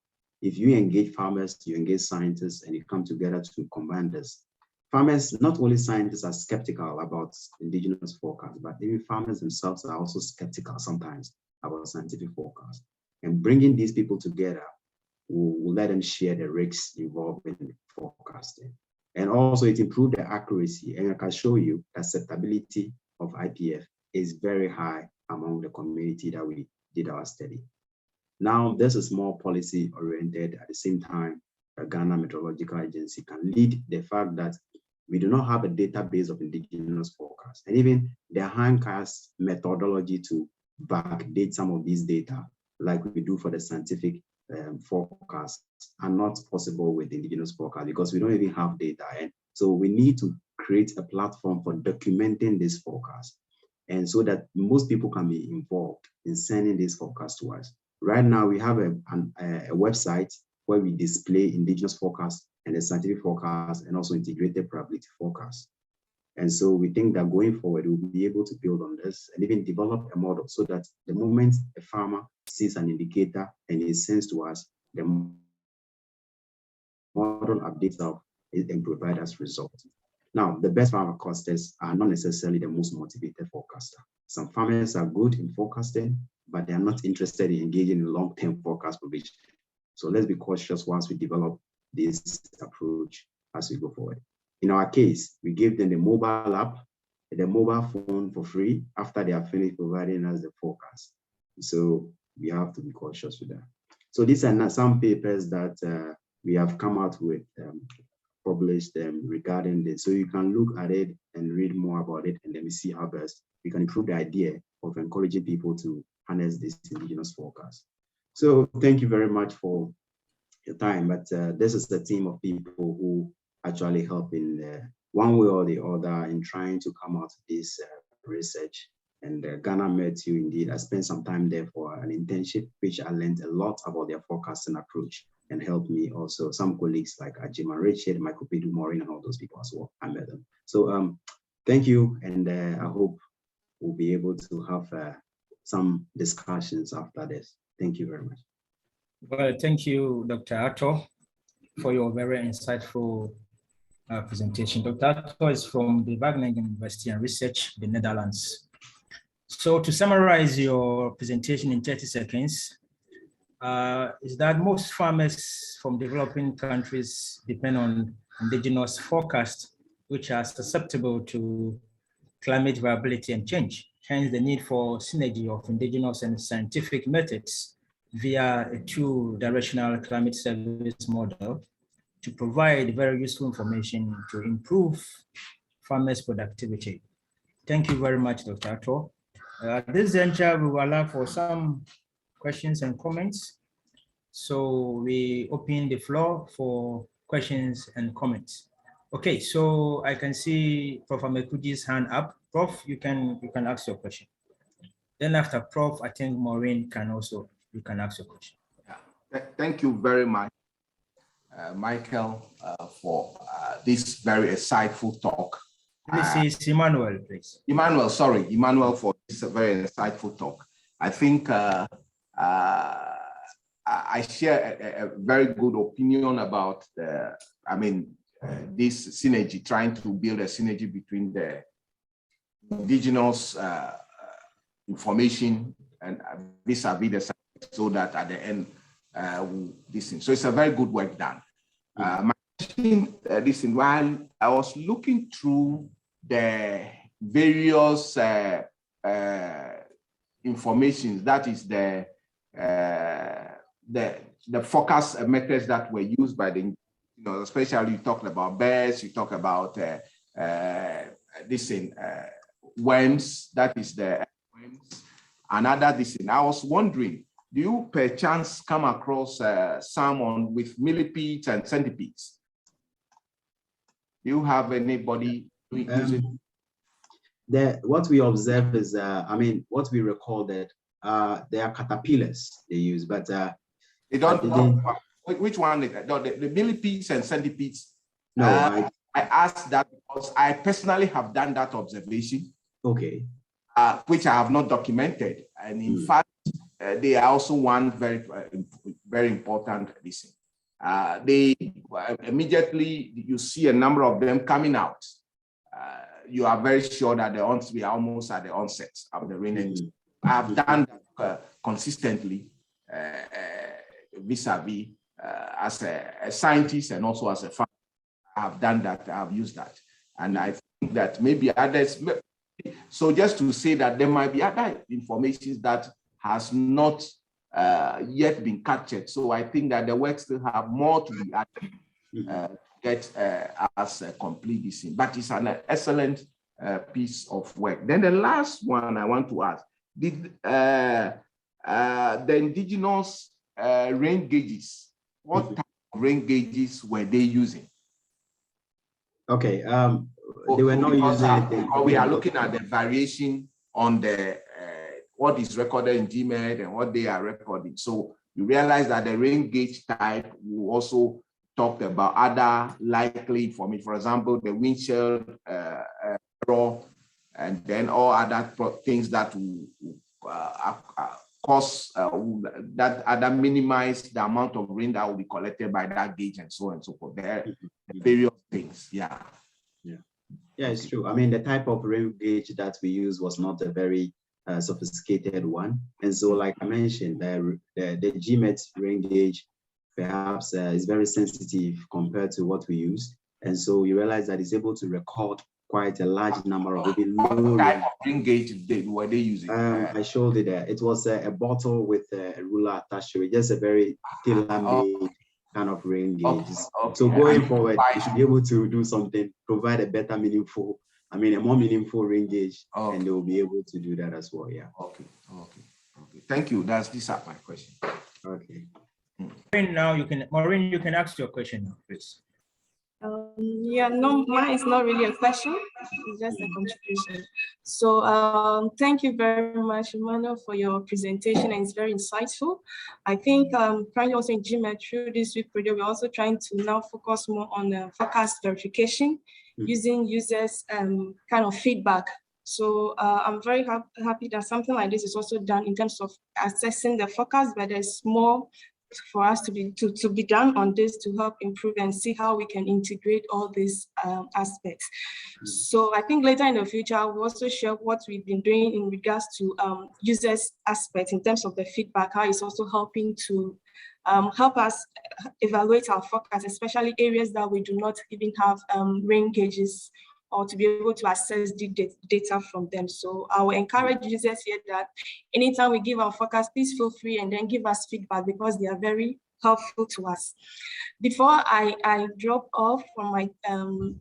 If you engage farmers, you engage scientists, and you come together to combine this. Farmers, not only scientists, are skeptical about indigenous forecasts, but even farmers themselves are also skeptical sometimes about scientific forecasts. And bringing these people together will let them share the risks involved in forecasting. And also it improved the accuracy. And I can show you that acceptability of IPF is very high among the community that we did our study. Now, this is more policy oriented. At the same time, the Ghana Meteorological Agency can lead the fact that we do not have a database of indigenous forecasts. And even the handcast methodology to backdate some of these data, like we do for the scientific forecasts, are not possible with indigenous forecast because we don't even have data. And so we need to create a platform for documenting this forecast, and so that most people can be involved in sending this forecast to us. Right now, we have a website where we display indigenous forecasts and the scientific forecast, and also integrated probability forecast. And so we think that going forward, we'll be able to build on this and even develop a model so that the moment a farmer sees an indicator and it sends to us, the model updates up and provide us results. Now, the best farmer forecasters are not necessarily the most motivated forecaster. Some farmers are good in forecasting, but they are not interested in engaging in long-term forecast provision. So let's be cautious once we develop this approach as we go forward. In our case, we gave them the mobile app, the mobile phone for free after they are finished providing us the forecast. So we have to be cautious with that. So these are some papers that we have come out with, published regarding this. So you can look at it and read more about it, and then we see how best we can improve the idea of encouraging people to harness this indigenous forecast. So thank you very much for your time. But this is the team of people who actually help in one way or the other in trying to come out with this research And Ghana met you indeed. I spent some time there for an internship, which I learned a lot about their forecasting approach and helped me also. Some colleagues like Ajima Richard, Michael Pedu Maureen, and all those people as well. I met them. So thank you. And I hope we'll be able to have some discussions after this. Thank you very much. Well, thank you, Dr. Attoh, for your very insightful presentation. Dr. Attoh is from the Wageningen University and Research, the Netherlands. So to summarize your presentation in 30 seconds, is that most farmers from developing countries depend on indigenous forecasts, which are susceptible to climate variability and change. Hence the need for synergy of indigenous and scientific methods via a two-directional climate service model to provide very useful information to improve farmers' productivity. Thank you very much, Dr. Attoh. At this juncture, we will allow for some questions and comments. So we open the floor for questions and comments. Okay, so I can see Prof. Amekuji's hand up. Prof, you can ask your question. Then after Prof, I think Maureen you can ask your question. Yeah. Thank you very much, Michael, for this very insightful talk. This is Emmanuel, please. Emmanuel, sorry, Emmanuel, for this very insightful talk. I think I share a very good opinion about this synergy, trying to build a synergy between the indigenous information and vis-a-vis the science, so that at the end, this thing. So it's a very good work done. My question, while I was looking through the various information, that is the forecast methods that were used by the, especially you talked about birds, you talk about worms, that is the worms, another this thing. I was wondering, do you perchance come across salmon with millipedes and centipedes? Do you have anybody using? What we observe is, what we recall that they are caterpillars they use, but they don't. Which one? The millipedes and centipedes. No, I asked that because I personally have done that observation. Okay. Which I have not documented, and in fact, they are also one very important reason. They immediately you see a number of them coming out. You are very sure that we are almost at the onset of the rain. I have done that consistently vis-a-vis as a scientist and also as a farmer. I have done that. I have used that, and I think that maybe others. So just to say that there might be other information that has not yet been captured. So I think that the work still have more to be added. Get as a complete this thing, but it's an excellent piece of work. Then the last one I want to ask: did the indigenous rain gauges? What type of rain gauges were they using? Okay, they were not using anything. We are looking at the variation on the what is recorded in GMED and what they are recording. So you realize that the rain gauge type will also talked about other likely information, for example, the windshield error, and then all other things that will cause that other minimize the amount of rain that will be collected by that gauge and so on and so forth. There are various things. Yeah, it's true. I mean, the type of rain gauge that we use was not a very sophisticated one, and so, like I mentioned, the GMET rain gauge perhaps is very sensitive compared to what we use. And so you realize that it's able to record quite a large number of even low type of rain gauge were they using? I showed it there. It was a bottle with a ruler attached to it, just a very tailor-made kind of rain gauge. Okay. So going forward, we should be able to do something, provide a better meaningful, a more meaningful rain gauge, and they will be able to do that as well. Yeah. Okay. Thank you. These are my questions. Okay. Maureen, you can ask your question now, please. Yeah, no, mine is not really a question. It's just a contribution. So thank you very much, Emmanuel, for your presentation, and it's very insightful. I think currently also in GMAT through this week project, we're also trying to now focus more on forecast verification using users kind of feedback. So I'm very happy that something like this is also done in terms of assessing the forecast, but there's more for us to be done on this to help improve and see how we can integrate all these aspects. So I think later in the future, we'll also share what we've been doing in regards to users aspects in terms of the feedback, how it's also helping to help us evaluate our forecast, especially areas that we do not even have rain gauges or to be able to access the data from them. So I will encourage users here that anytime we give our forecast, please feel free and then give us feedback because they are very helpful to us. Before I drop off from my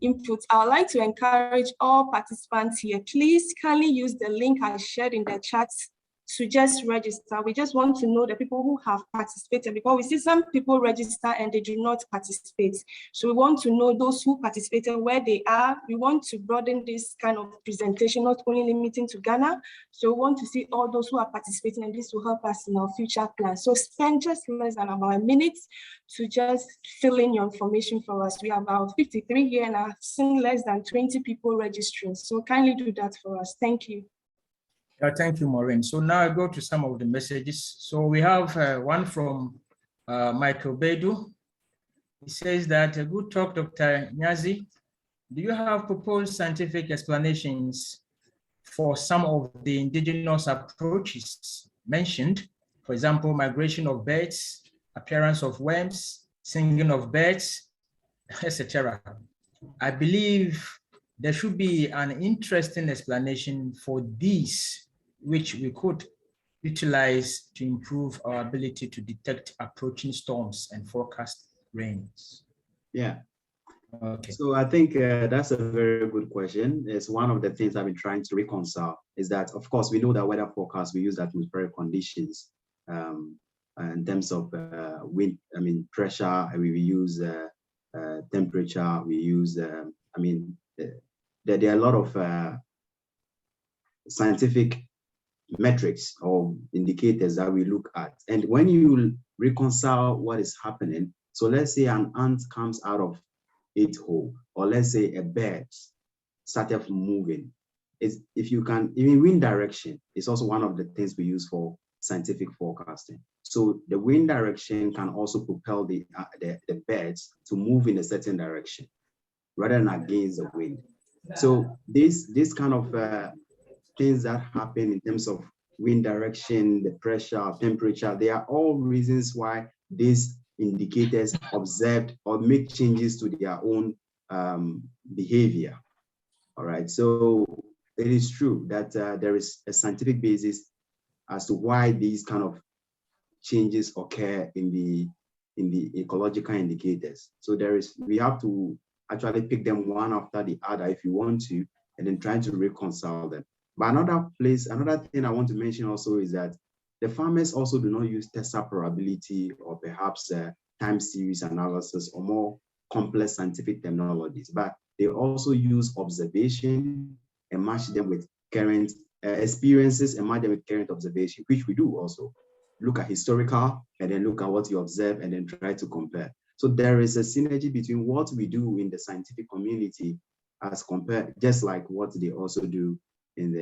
input, I would like to encourage all participants here, please kindly use the link I shared in the chat to just register. We just want to know the people who have participated because we see some people register and they do not participate. So we want to know those who participated, where they are. We want to broaden this kind of presentation, not only limiting to Ghana. So we want to see all those who are participating, and this will help us in our future plans. So spend just less than about a minute to just fill in your information for us. We have about 53 here and I've seen less than 20 people registering. So kindly do that for us. Thank you. Thank you, Maureen. So now I go to some of the messages. So we have one from Michael Bedu. He says that, a good talk, Dr. Nyadzi. Do you have proposed scientific explanations for some of the indigenous approaches mentioned? For example, migration of birds, appearance of worms, singing of birds, etc. I believe there should be an interesting explanation for these, which we could utilize to improve our ability to detect approaching storms and forecast rains. Yeah. Okay. So I think that's a very good question. It's one of the things I've been trying to reconcile is that, of course, we know that weather forecast, we use atmospheric conditions in terms of wind, pressure, we use temperature, we use, there are a lot of scientific metrics or indicators that we look at. And when you reconcile what is happening, so let's say an ant comes out of its hole, or let's say a bird started moving. If you can, even wind direction is also one of the things we use for scientific forecasting. So the wind direction can also propel the birds to move in a certain direction rather than against the wind. So this kind of things that happen in terms of wind direction, the pressure, temperature, they are all reasons why these indicators observed or make changes to their own behavior. All right, so it is true that there is a scientific basis as to why these kind of changes occur in the ecological indicators. So we have to actually pick them one after the other if you want to, and then try to reconcile them. But another thing I want to mention also is that the farmers also do not use tensor probability or perhaps time series analysis or more complex scientific terminologies, but they also use observation and match them with current experiences and match them with current observation, which we do also. Look at historical and then look at what you observe and then try to compare. So there is a synergy between what we do in the scientific community as compared, just like what they also do in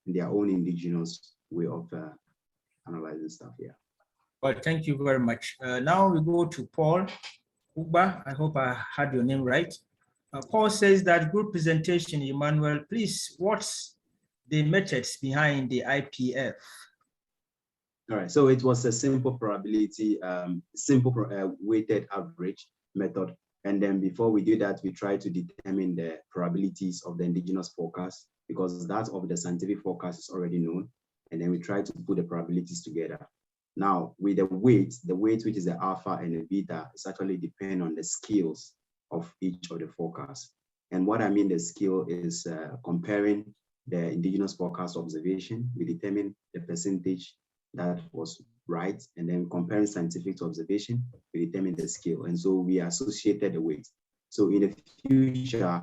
their own indigenous way of analyzing stuff. Yeah. Well, thank you very much. Now we go to Paul Uba. I hope I had your name right. Paul says that good presentation, Emmanuel. Please, what's the methods behind the IPF? All right, so it was a simple probability, weighted average method. And then before we do that, we try to determine the probabilities of the indigenous forecast because that of the scientific forecast is already known. And then we try to put the probabilities together. Now, with the weight which is the alpha and the beta, is actually depend on the scales of each of the forecasts. And what I mean the scale is comparing the indigenous forecast observation. We determine the percentage that was right, and then comparing scientific to observation, we determine the scale. And so we associated the weight. So in the future,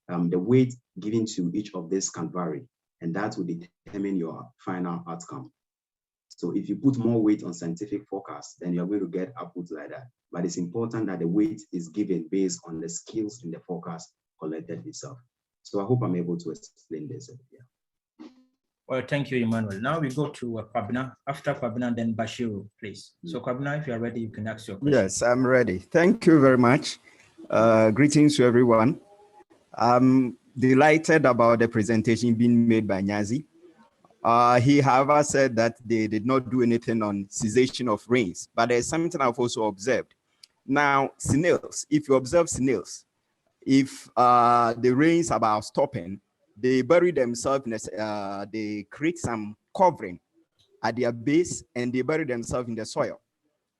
the weight given to each of these can vary, and that will determine your final outcome. So if you put more weight on scientific forecasts, then you're going to get outputs like that. But it's important that the weight is given based on the skills in the forecast collected itself. So I hope I'm able to explain this. Yeah. Well, thank you, Emmanuel. Now we go to Kwabena. After Kwabena, then Bashiru, please. So Kwabena, if you are ready, you can ask your question. Yes, I'm ready. Thank you very much. Greetings to everyone. I'm delighted about the presentation being made by Nyadzi. He, however, said that they did not do anything on cessation of rains, but there's something I've also observed. Now, snails, if you observe snails, if the rains are about stopping, they bury themselves, they create some covering at their base and they bury themselves in the soil.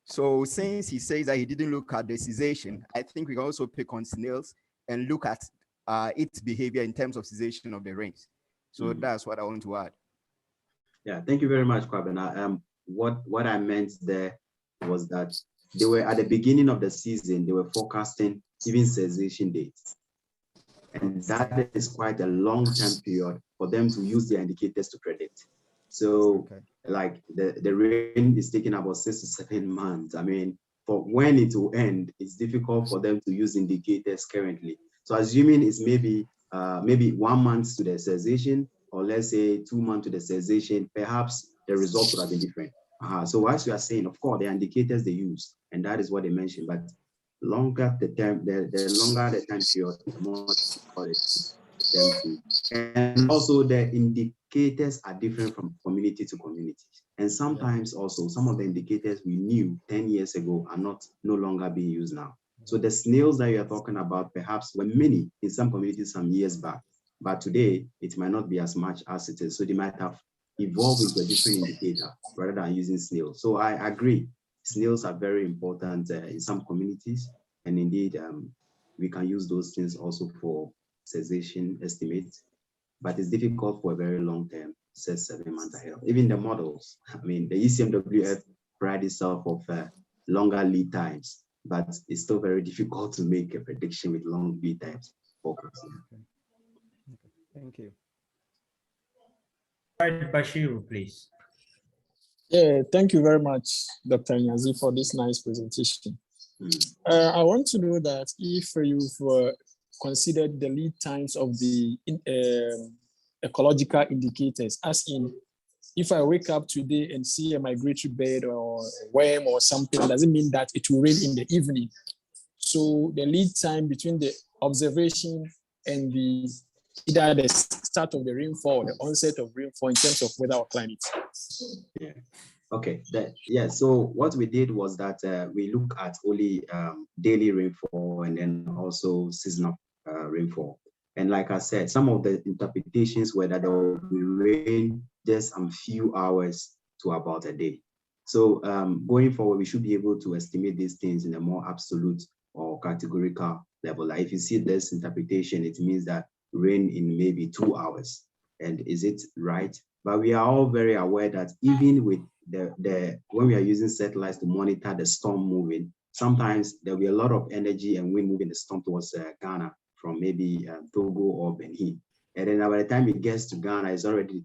So since he says that he didn't look at the cessation, I think we can also pick on snails and look at its behavior in terms of cessation of the rains. So that's what I want to add. Yeah, thank you very much, Kwabena. What I meant there was that they were at the beginning of the season, they were forecasting even cessation dates. And that is quite a long-term period for them to use their indicators to predict. So like the rain is taking about 6 to 7 months. I mean, for when it will end, it's difficult for them to use indicators currently. So assuming it's maybe 1 month to the cessation, or let's say 2 months to the cessation, perhaps the results would have been different. So as you are saying, of course, the indicators they use, and that is what they mentioned, but longer the time, the longer the time period, the more difficult them to. And also the indicators are different from community to community. And sometimes also some of the indicators we knew 10 years ago are no longer being used now. So the snails that you are talking about perhaps were many in some communities some years back, but today it might not be as much as it is. So they might have evolved into a different indicator rather than using snails. So I agree, snails are very important in some communities, and indeed we can use those things also for cessation estimates, but it's difficult for a very long term, 6 to 7 months ahead. Even the models, I mean, the ECMWF prides itself of longer lead times, but it's still very difficult to make a prediction with long lead times. Okay. Thank you. Right, Bashiru, please. Yeah, thank you very much, Dr. Nyadzi, for this nice presentation. I want to know that if you've considered the lead times of the ecological indicators, as in, if I wake up today and see a migratory bird or a worm or something, does it mean that it will rain in the evening? So the lead time between the observation and either the start of the rainfall or the onset of rainfall in terms of weather or climate. Yeah. Okay. So what we did was that we look at only daily rainfall and then also seasonal rainfall. And like I said, some of the interpretations were that there will be rain just a few hours to about a day. So going forward, we should be able to estimate these things in a more absolute or categorical level. Like if you see this interpretation, it means that rain in maybe 2 hours. And is it right? But we are all very aware that even with when we are using satellites to monitor the storm moving, sometimes there will be a lot of energy and wind moving the storm towards Ghana from maybe Togo or Benin. And then by the time it gets to Ghana, it's already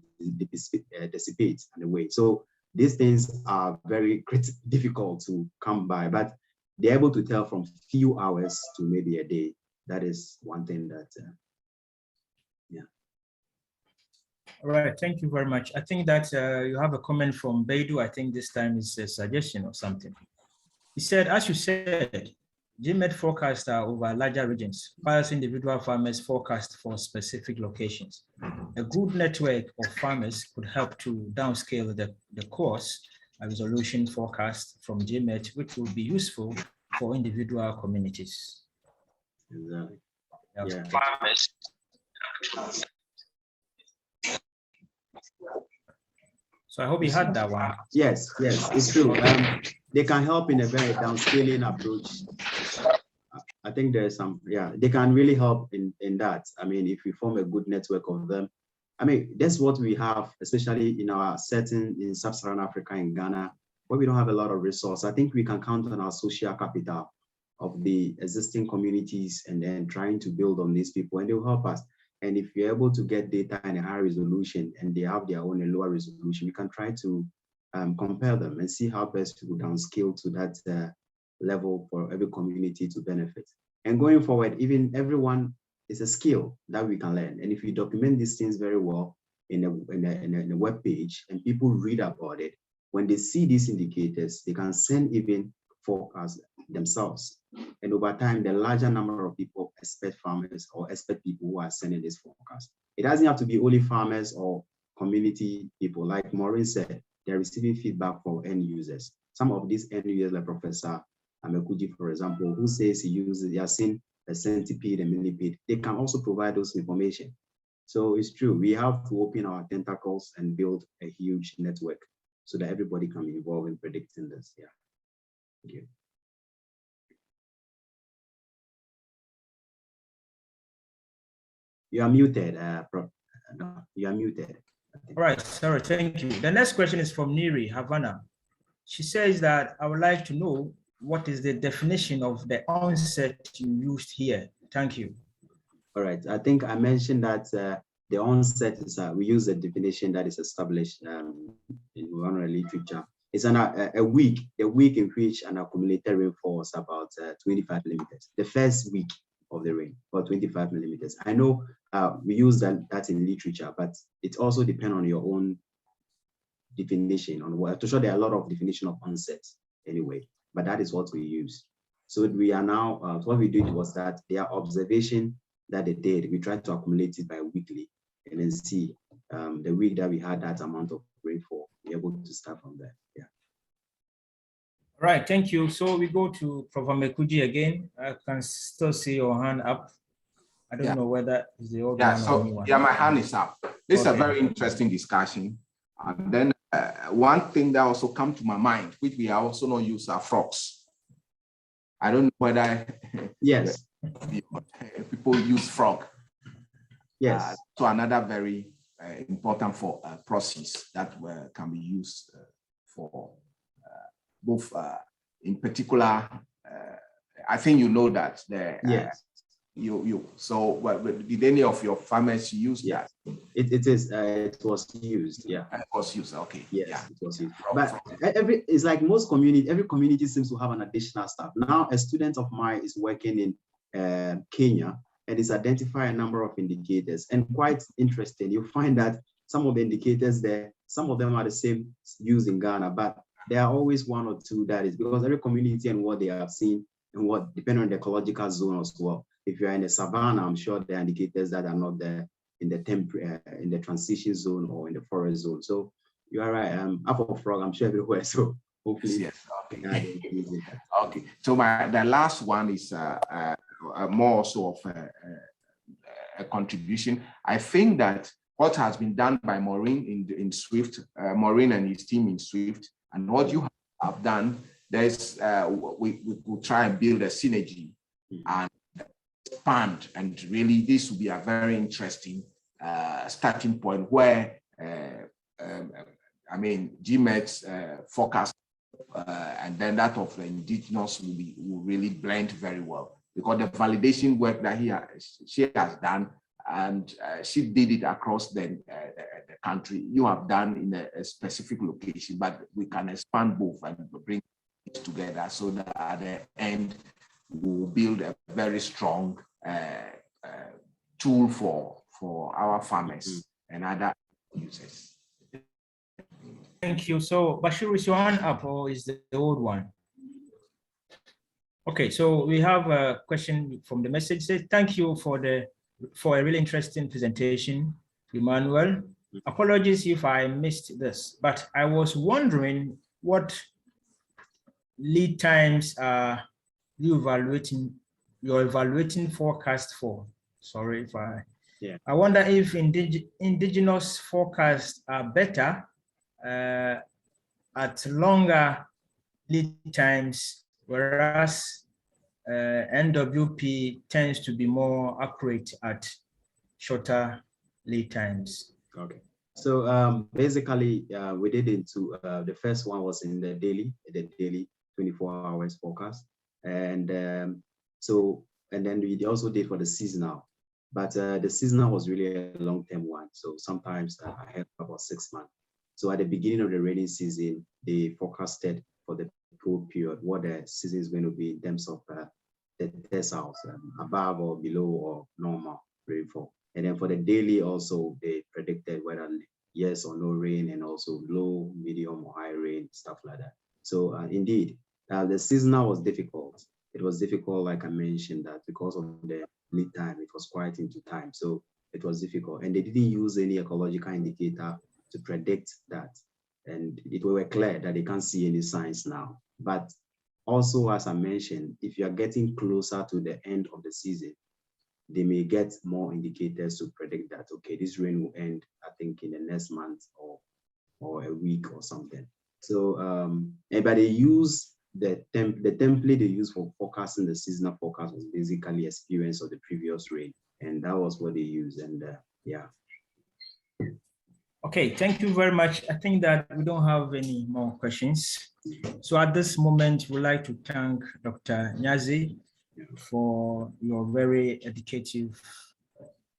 dissipates on the way. So these things are very difficult to come by, but they're able to tell from few hours to maybe a day. That is one thing that, yeah. All right, thank you very much. I think that you have a comment from Baidu. I think this time is a suggestion or something. He said, as you said, GMET forecasts are over larger regions, whilst individual farmers forecast for specific locations. A good network of farmers could help to downscale the course resolution forecast from GMET, which will be useful for individual communities. Exactly. Yeah. Farmers. So I hope you had that one. Yes, it's true. They can help in a very downscaling approach. I think there's some, they can really help in that. I mean, if we form a good network of them, I mean, that's what we have, especially in our setting in sub-Saharan Africa and Ghana, where we don't have a lot of resource. I think we can count on our social capital of the existing communities and then trying to build on these people, and they will help us. And if you're able to get data in a high resolution and they have their own a lower resolution, we can try to compare them and see how best to downscale to that level for every community to benefit. And going forward, even everyone is a skill that we can learn. And if we document these things very well in a web page and people read about it, when they see these indicators, they can send even forecasts themselves. And over time, the larger number of people expect farmers or expect people who are sending this forecast. It doesn't have to be only farmers or community people. Like Maureen said, they're receiving feedback from end users. Some of these end users, like Professor Amekuji, for example, who says he has seen a centipede and millipede, they can also provide those information. So it's true, we have to open our tentacles and build a huge network so that everybody can be involved in predicting this. Yeah, thank you. You are muted, no, you are muted. All right, sorry, thank you. The next question is from Neri Havana. She says that I would like to know what is the definition of the onset you used here. Thank you. All right, I think I mentioned that the onset is, we use a definition that is established in one literature. It's a week in which an accumulated rainfall is about 25 millimeters. The first week of the rain, for 25 millimeters. I know we use that in literature, but it also depends on your own definition on what. To show there are a lot of definition of onset anyway, but that is what we use. So we are now, what we did was that their observation that they did, we tried to accumulate it by weekly and then see the week that we had that amount of rainfall, be able to start from there. Yeah. All right, thank you. So we go to Prof. Mekuji again. I can still see your hand up. I don't know whether it's the old one or new one. Yeah, my hand is up. This is a very interesting discussion. And then one thing that also comes to my mind, which we also not use, are frogs. I don't know whether yes, people use frog. Yes. So another very important for process that can be used for both, in particular, I think you know that the yes. So did any of your farmers use that? It was used, yeah. It was used, okay. Yes, yeah. It was used. But it's like most community, every community seems to have an additional staff. Now a student of mine is working in Kenya and is identifying a number of indicators, and quite interesting, you find that some of the indicators there, some of them are the same used in Ghana, but there are always one or two that is, because every community and what they have seen and what, depending on the ecological zone as well. If you are in the savannah, I'm sure there are indicators that are not there in the transition zone or in the forest zone. So you are right. Apple frog, I'm sure everywhere. So hopefully, yes. Okay. Okay. So the last one is more so of a contribution. I think that what has been done by Maureen in Swift, Maureen and his team in Swift, and what you have done, there's we will try and build a synergy and expand, and really this will be a very interesting starting point where I mean GMET's forecast and then that of the indigenous will really blend very well, because the validation work that she has done, and she did it across the country. You have done in a specific location, but we can expand both and bring it together so that at the end we will build a very strong tool for our farmers and other users. Thank you. So Bashir, is your hand up or is the old one? Okay, so we have a question from the message. Says, thank you for a really interesting presentation, Emmanuel. Apologies if I missed this, but I was wondering what lead times are you're evaluating forecast for. Sorry if I wonder if indigenous forecasts are better at longer lead times, whereas NWP tends to be more accurate at shorter lead times. Okay. So basically, we did into the first one was in the daily 24 hours forecast, And and then we also did for the seasonal, but the seasonal was really a long-term one. So sometimes I had about 6 months. So at the beginning of the rainy season, they forecasted for the cool period what the season is going to be in terms of the deciles, above or below or normal rainfall. And then for the daily also, they predicted whether yes or no rain, and also low, medium, or high rain, stuff like that. So indeed, the seasonal was difficult. It was difficult, like I mentioned, that because of the lead time, it was quite into time. So it was difficult. And they didn't use any ecological indicator to predict that. And it were clear that they can't see any signs now. But also, as I mentioned, if you are getting closer to the end of the season, they may get more indicators to predict that, okay, this rain will end, I think, in the next month or a week or something. So, but they use the template they use for forecasting the seasonal forecast was basically experience of the previous rain. And that was what they used. And yeah. Okay, thank you very much. I think that we don't have any more questions. So at this moment, we'd like to thank Dr. Nyadzi for your very educative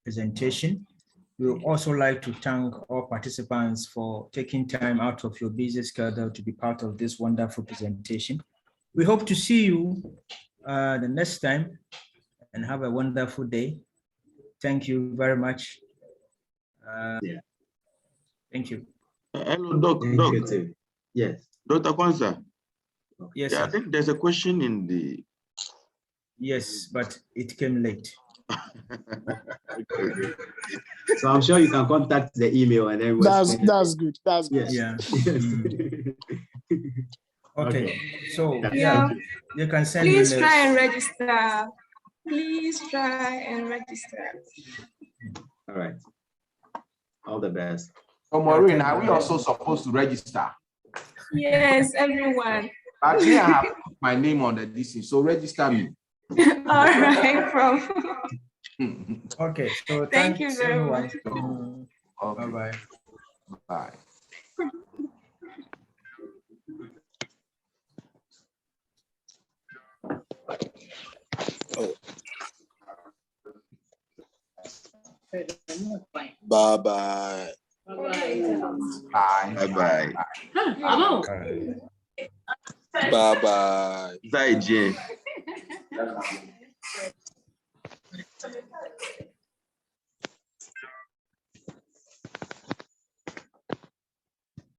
presentation. We would also like to thank all participants for taking time out of your busy schedule to be part of this wonderful presentation. We hope to see you the next time, and have a wonderful day. Thank you very much. Thank you. Hello, Doc. Yes. Dr. Kwanzaa. Yes, yeah, I think there's a question in the... Yes, but it came late. So I'm sure you can contact the email and then that's good. That's good. Yeah. Okay. So yeah, you can send. Please try and register. Please try and register. All right. All the best. So Maureen, are we also supposed to register? Yes, everyone. Actually, I have put my name on the DC, so register me. All right, Prof. Okay, so thank you very much. Okay. Bye-bye. Bye. Bye-bye. Bye. Bye-bye. Hello. Bye-bye. Bye, Jane.